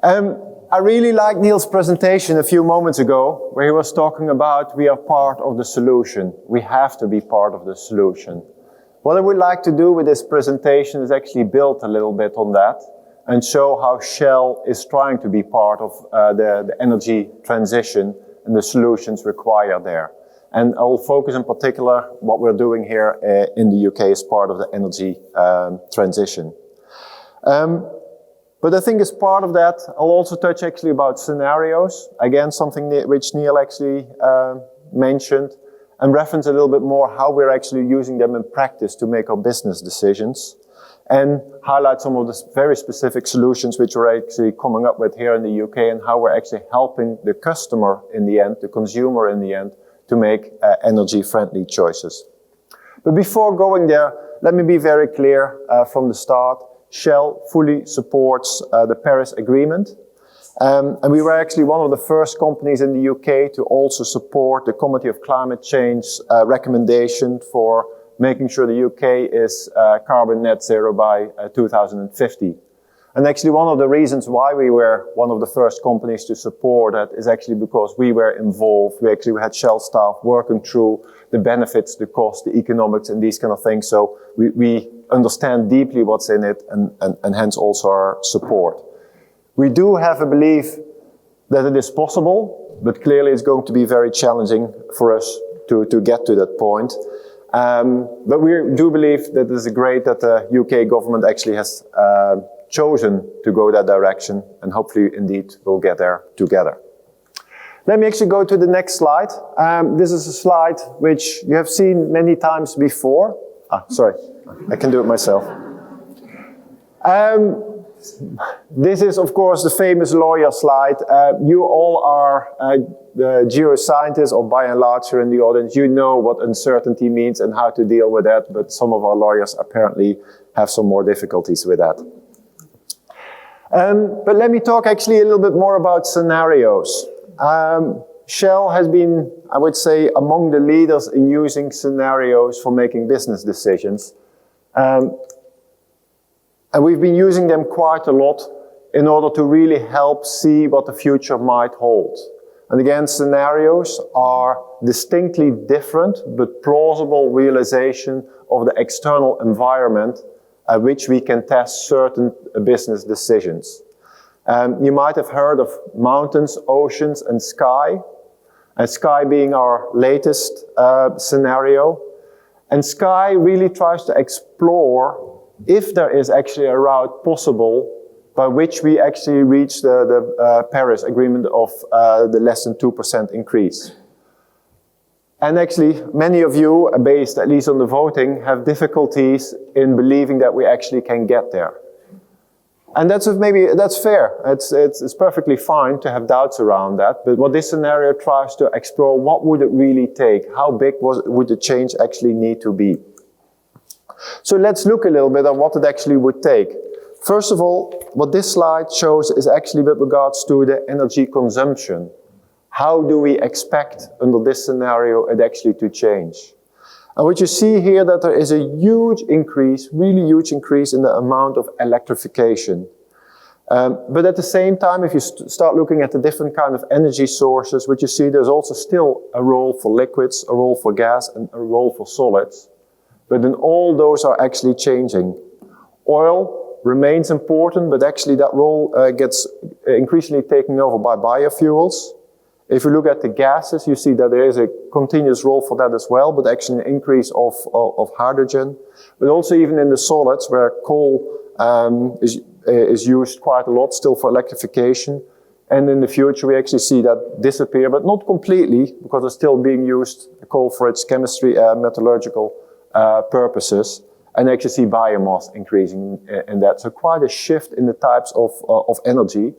I really liked Neil's presentation a few moments ago, where he was talking about we are part of the solution. We have to be part of the solution. What I would like to do with this presentation is actually build a little bit on that and show how Shell is trying to be part of the energy transition and the solutions required there. And I will focus in particular what we're doing here in the UK as part of the energy transition. But I think as part of that, I'll also touch actually about scenarios. Again, something which Neil actually mentioned, and reference a little bit more how we're actually using them in practice to make our business decisions, and highlight some of the very specific solutions which we're actually coming up with here in the UK, and how we're actually helping the customer in the end, the consumer in the end, to make energy-friendly choices. But before going there, let me be very clear from the start. Shell fully supports the Paris Agreement. And we were actually one of the first companies in the UK to also support the Committee of Climate Change recommendation for making sure the UK is carbon net zero by 2050. And actually one of the reasons why we were one of the first companies to support that is actually because we were involved. We actually had Shell staff working through the benefits, the cost, the economics and these kind of things. So we understand deeply what's in it and hence also our support. We do have a belief that it is possible, but clearly it's going to be very challenging for us to get to that point. But we do believe that it is great that the UK government actually has chosen to go that direction, and hopefully indeed we'll get there together. Let me actually go to the next slide. This is a slide which you have seen many times before. Sorry, I can do it myself. This is, of course, the famous lawyer slide. You all are geoscientists, or by and large here in the audience, you know what uncertainty means and how to deal with that, but some of our lawyers apparently have some more difficulties with that. But let me talk actually a little bit more about scenarios. Shell has been, I would say, among the leaders in using scenarios for making business decisions. And we've been using them quite a lot in order to really help see what the future might hold. And again, scenarios are distinctly different but plausible realization of the external environment at which we can test certain business decisions. You might have heard of mountains, oceans, and sky being our latest scenario. And sky really tries to explore if there is actually a route possible by which we actually reach the Paris Agreement of the less than 2% increase. And actually, many of you, based at least on the voting, have difficulties in believing that we actually can get there. And that's fair. It's perfectly fine to have doubts around that. But what this scenario tries to explore, what would it really take? How big would the change actually need to be? So let's look a little bit at what it actually would take. First of all, what this slide shows is actually with regards to the energy consumption. How do we expect under this scenario it actually to change? And what you see here that there is a huge increase, really huge increase in the amount of electrification. But at the same time, if you start looking at the different kind of energy sources, what you see there's also still a role for liquids, a role for gas, and a role for solids. But then all those are actually changing. Oil remains important, but actually that role gets increasingly taken over by biofuels. If you look at the gases, you see that there is a continuous role for that as well, but actually an increase of hydrogen. But also even in the solids, where coal is used quite a lot still for electrification. And in the future, we actually see that disappear, but not completely, because it's still being used, coal, for its chemistry, metallurgical purposes, and actually see biomass increasing in that. So quite a shift in the types of energy.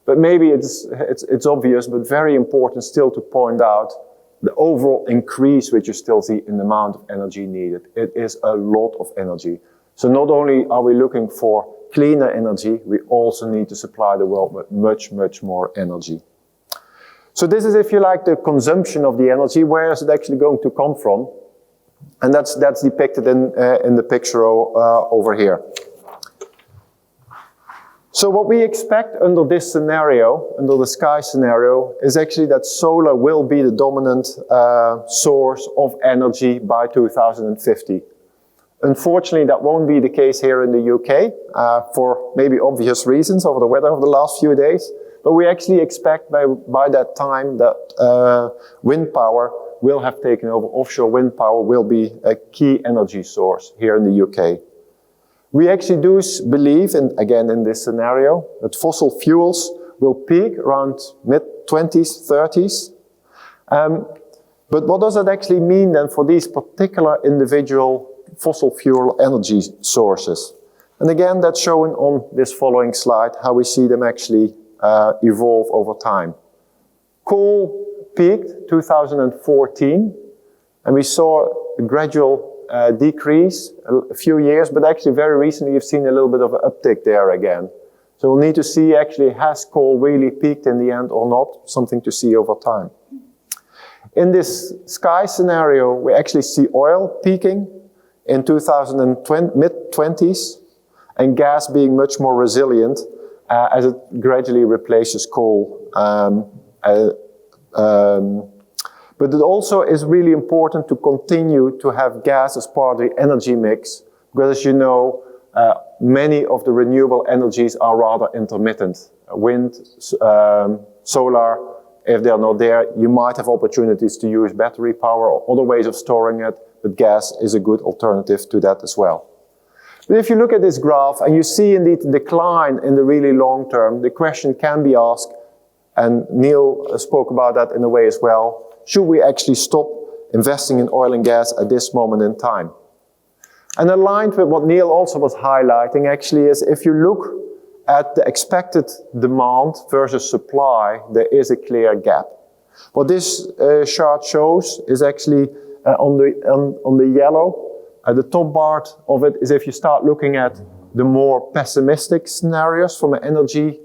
But maybe it's obvious, but very important still to point out the overall increase which you still see in the amount of energy needed. It is a lot of energy. So not only are we looking for cleaner energy, we also need to supply the world with much, much more energy. So this is, if you like, the consumption of the energy. Where is it actually going to come from? And that's depicted in the picture over here. So what we expect under this scenario, under the sky scenario, is actually that solar will be the dominant source of energy by 2050. Unfortunately, that won't be the case here in the UK, for maybe obvious reasons over the weather of the last few days. But we actually expect by that time that wind power will have taken over. Offshore wind power will be a key energy source here in the UK. We actually do believe, again in this scenario, that fossil fuels will peak around mid-20s, 30s. But what does that actually mean then for these particular individual fossil fuel energy sources? And again, that's shown on this following slide, how we see them actually evolve over time. Coal peaked 2014, and we saw a gradual decrease a few years, but actually very recently you've seen a little bit of an uptick there again. So we'll need to see actually has coal really peaked in the end or not, something to see over time. In this sky scenario, we actually see oil peaking in mid-20s and gas being much more resilient as it gradually replaces coal. But it also is really important to continue to have gas as part of the energy mix, because as you know, many of the renewable energies are rather intermittent. Wind, solar, if they're not there, you might have opportunities to use battery power or other ways of storing it, but gas is a good alternative to that as well. But if you look at this graph and you see indeed the decline in the really long term, the question can be asked, and Neil spoke about that in a way as well, should we actually stop investing in oil and gas at this moment in time? And aligned with what Neil also was highlighting actually is if you look at the expected demand versus supply, there is a clear gap. What this chart shows is actually on the yellow. The top part of it is if you start looking at the more pessimistic scenarios from an energy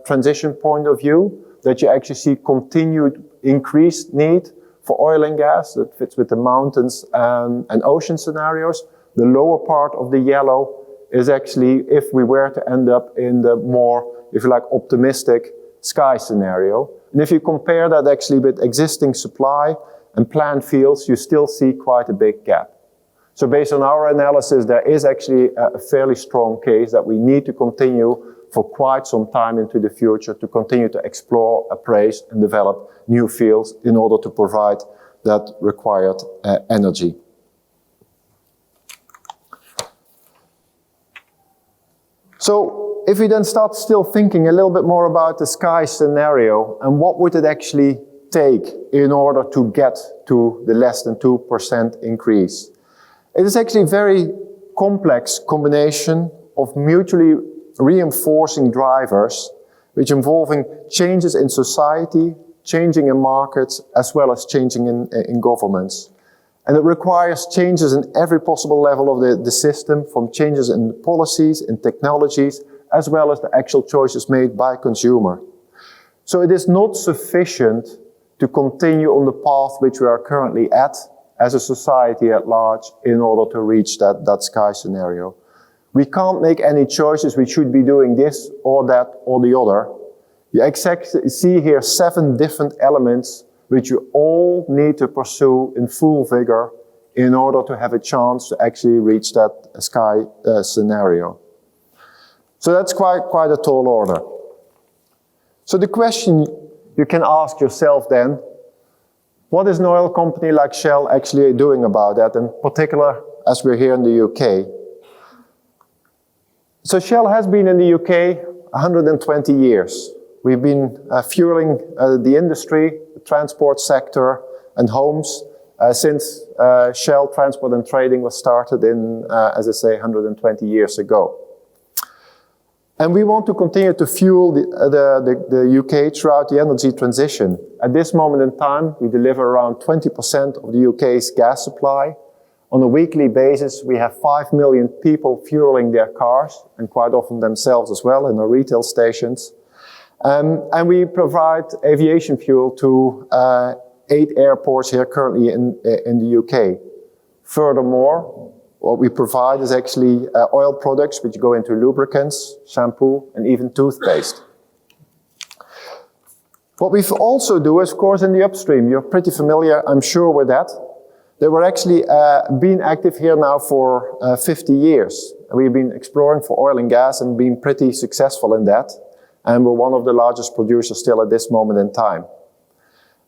transition point of view, that you actually see continued increased need for oil and gas that fits with the mountains and ocean scenarios. The lower part of the yellow is actually if we were to end up in the more, if you like, optimistic sky scenario. And if you compare that actually with existing supply and planned fields, you still see quite a big gap. So based on our analysis, there is actually a fairly strong case that we need to continue for quite some time into the future to continue to explore, appraise and develop new fields in order to provide that required energy. So if we then start still thinking a little bit more about the sky scenario and what would it actually take in order to get to the less than 2% increase. It is actually a very complex combination of mutually reinforcing drivers, which involving changes in society, changing in markets, as well as changing in governments. And it requires changes in every possible level of the system, from changes in policies, in technologies, as well as the actual choices made by consumer. So it is not sufficient to continue on the path which we are currently at as a society at large in order to reach that sky scenario. We can't make any choices, we should be doing this or that or the other. You see here 7 different elements which you all need to pursue in full vigor in order to have a chance to actually reach that sky scenario. So that's quite a tall order. So the question you can ask yourself then, what is an oil company like Shell actually doing about that, in particular as we're here in the UK? So Shell has been in the UK 120 years. We've been fueling the industry, the transport sector and homes since Shell Transport and Trading was started in, as I say, 120 years ago. And we want to continue to fuel the UK throughout the energy transition. At this moment in time, we deliver around 20% of the UK's gas supply. On a weekly basis, we have 5 million people fueling their cars, and quite often themselves as well, in our retail stations. And we provide aviation fuel to 8 airports here currently in the UK. Furthermore, What we provide is actually oil products which go into lubricants, shampoo, and even toothpaste. What we also do is, of course, in the upstream. You're pretty familiar, I'm sure, with that. They were actually been active here now for 50 years. We've been exploring for oil and gas and been pretty successful in that. And we're one of the largest producers still at this moment in time.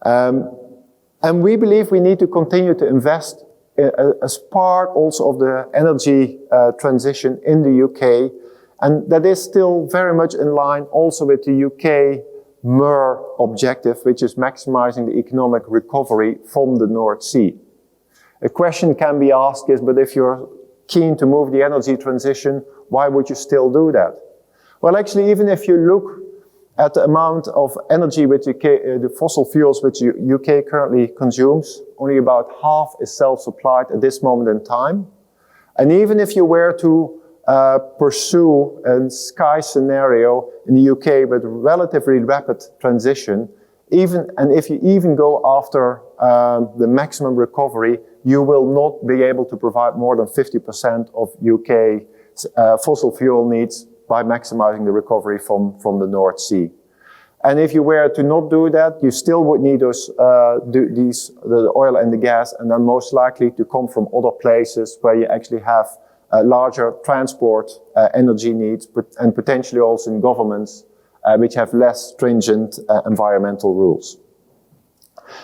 And we believe we need to continue to invest as part also of the energy transition in the UK. And that is still very much in line also with the UK MER objective, which is maximizing the economic recovery from the North Sea. A question can be asked is, but if you're keen to move the energy transition, why would you still do that? Well, actually, even if you look at the amount of energy which the fossil fuels which the UK currently consumes, only about half is self-supplied at this moment in time. And even if you were to pursue a sky scenario in the UK with relatively rapid transition, and if you even go after the maximum recovery, you will not be able to provide more than 50% of UK fossil fuel needs by maximizing the recovery from the North Sea. And if you were to not do that, you still would need the oil and the gas, and then most likely to come from other places where you actually have larger transport energy needs, and potentially also in governments which have less stringent environmental rules.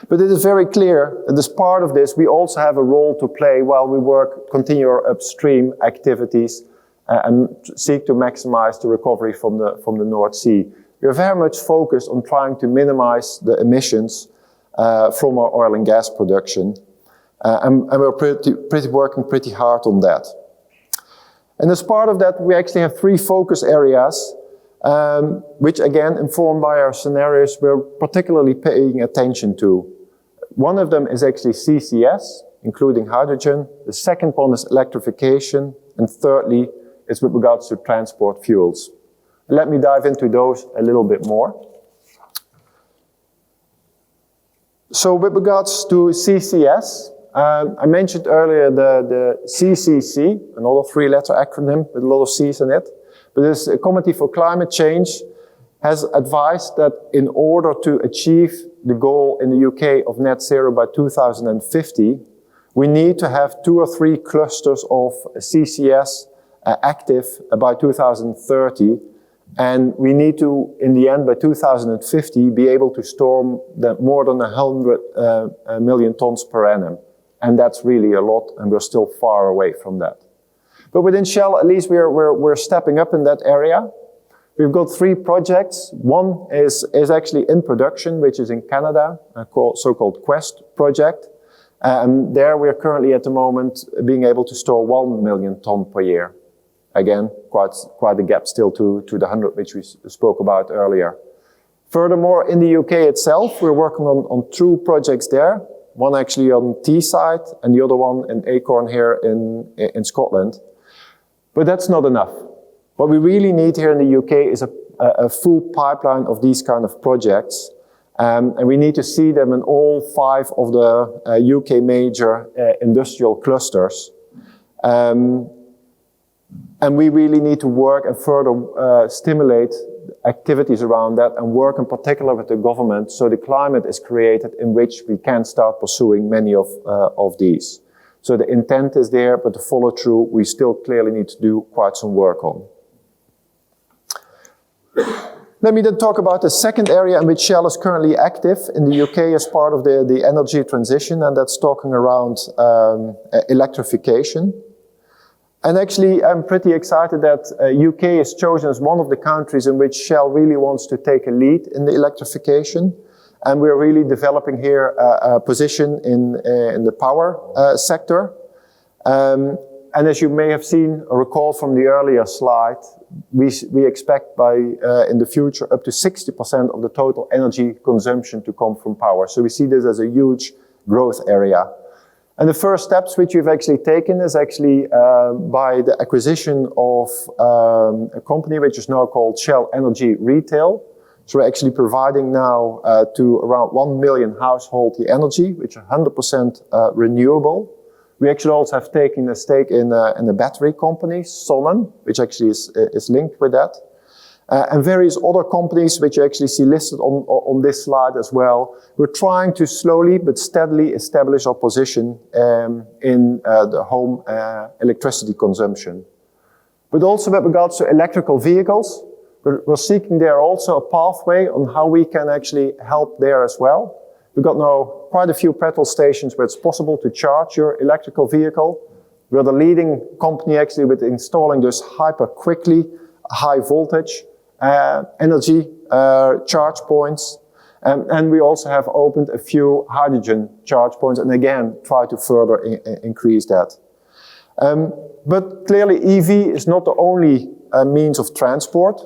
But it is very clear that as part of this, we also have a role to play while we continue our upstream activities and seek to maximize the recovery from the North Sea. We are very much focused on trying to minimize the emissions from our oil and gas production, and we're working pretty hard on that. And as part of that, we actually have 3 focus areas, which again, informed by our scenarios, we're particularly paying attention to. One of them is actually CCS, including hydrogen. The second one is electrification. And thirdly, is with regards to transport fuels. Let me dive into those a little bit more. So with regards to CCS, I mentioned earlier the CCC, another 3-letter acronym with a lot of C's in it. But this Committee for Climate Change has advised that in order to achieve the goal in the UK of net zero by 2050, we need to have 2 or 3 clusters of CCS active by 2030. And we need to, in the end, by 2050, be able to store more than 100 million tons per annum. And that's really a lot, and we're still far away from that. But within Shell, at least we're stepping up in that area. We've got 3 projects. One is actually in production, which is in Canada, a so-called Quest project. And there we're currently at the moment being able to store 1 million ton per year. Again, quite a gap still to the 100 which we spoke about earlier. Furthermore, in the UK itself, we're working on 2 projects there. One actually on Teesside and the other one in Acorn here in Scotland. But that's not enough. What we really need here in the UK is a full pipeline of these kind of projects. And we need to see them in all 5 of the UK major industrial clusters. And we really need to work and further stimulate activities around that and work in particular with the government so the climate is created in which we can start pursuing many of these. So the intent is there, but the follow through we still clearly need to do quite some work on. Let me then talk about the second area in which Shell is currently active in the UK as part of the energy transition, and that's talking around electrification. And actually, I'm pretty excited that UK is chosen as one of the countries in which Shell really wants to take a lead in the electrification. And we're really developing here a position in the power sector. And as you may have seen or recall from the earlier slide, we expect in the future up to 60% of the total energy consumption to come from power. So we see this as a huge growth area. And the first steps which we've actually taken is actually by the acquisition of a company which is now called Shell Energy Retail. So we're actually providing now to around 1 million households the energy, which is 100% renewable. We actually also have taken a stake in a battery company, Sonnen, which actually is linked with that. And various other companies which you actually see listed on this slide as well. We're trying to slowly but steadily establish our position in the home electricity consumption. But also with regards to electrical vehicles, we're seeking there also a pathway on how we can actually help there as well. We've got now quite a few petrol stations where it's possible to charge your electrical vehicle. We're the leading company actually with installing this hyper quickly, high voltage energy charge points. And we also have opened a few hydrogen charge points and again try to further increase that. But clearly EV is not the only means of transport.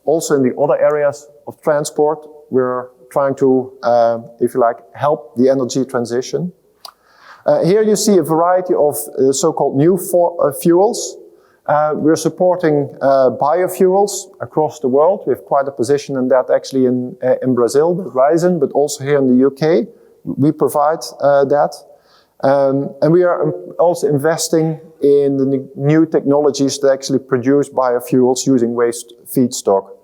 Also in the other areas of transport, we're trying to, if you like, help the energy transition. Here you see a variety of so-called new fuels. We're supporting biofuels across the world. We have quite a position in that actually in Brazil, with Ryzen, but also here in the UK. We provide that. And we are also investing in the new technologies that actually produce biofuels using waste feedstock.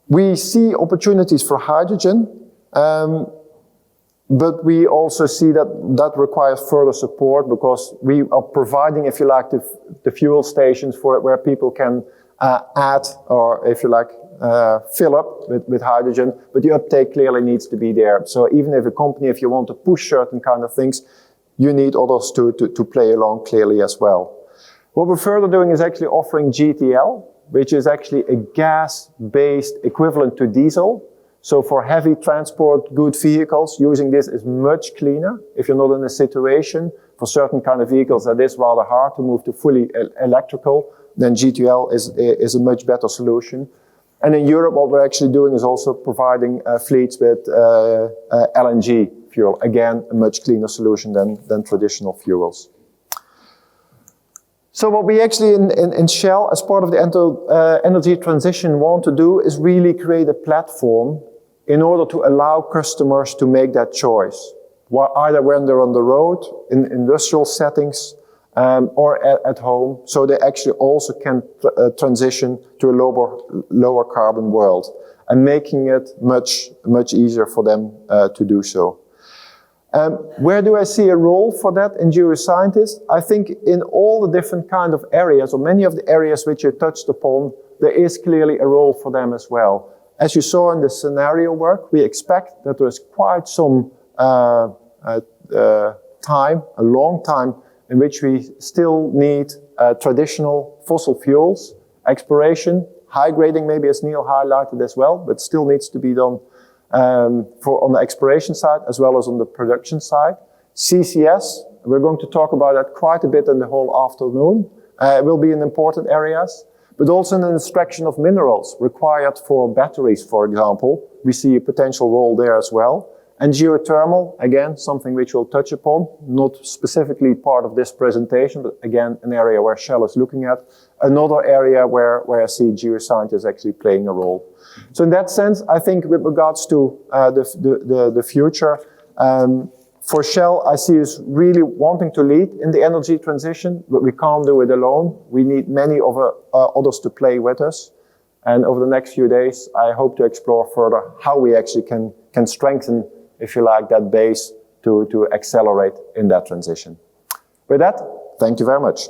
We see opportunities for hydrogen, but we also see that requires further support because we are providing, if you like, the fuel stations for it where people can add or, if you like, fill up with hydrogen, but the uptake clearly needs to be there. So even if a company, if you want to push certain kind of things, you need others to play along clearly as well. What we're further doing is actually offering GTL, which is actually a gas-based equivalent to diesel. So for heavy transport, good vehicles, using this is much cleaner. If you're not in a situation for certain kind of vehicles that is rather hard to move to fully electrical, then GTL is a much better solution. And in Europe, what we're actually doing is also providing fleets with LNG fuel. Again, a much cleaner solution than traditional fuels. So what we actually in Shell, as part of the energy transition, want to do is really create a platform in order to allow customers to make that choice, either when they're on the road, in industrial settings, or at home, so they actually also can transition to a lower carbon world, and making it much easier for them to do so. Where do I see a role for that in geoscientists? I think in all the different kind of areas, or many of the areas which you touched upon, there is clearly a role for them as well. As you saw in the scenario work, we expect that there is quite some time, a long time, in which we still need traditional fossil fuels, exploration, high grading maybe as Neil highlighted as well, but still needs to be done on the exploration side as well as on the production side. CCS, we're going to talk about that quite a bit in the whole afternoon. It will be in important areas, but also in the extraction of minerals required for batteries, for example. We see a potential role there as well. And geothermal, again, something which we'll touch upon, not specifically part of this presentation, but again, an area where Shell is looking at. Another area where I see geoscientists actually playing a role. So in that sense, I think with regards to the future, for Shell, I see us really wanting to lead in the energy transition, but we can't do it alone. We need many of others to play with us. And over the next few days, I hope to explore further how we actually can strengthen, if you like, that base to accelerate in that transition. With that, thank you very much.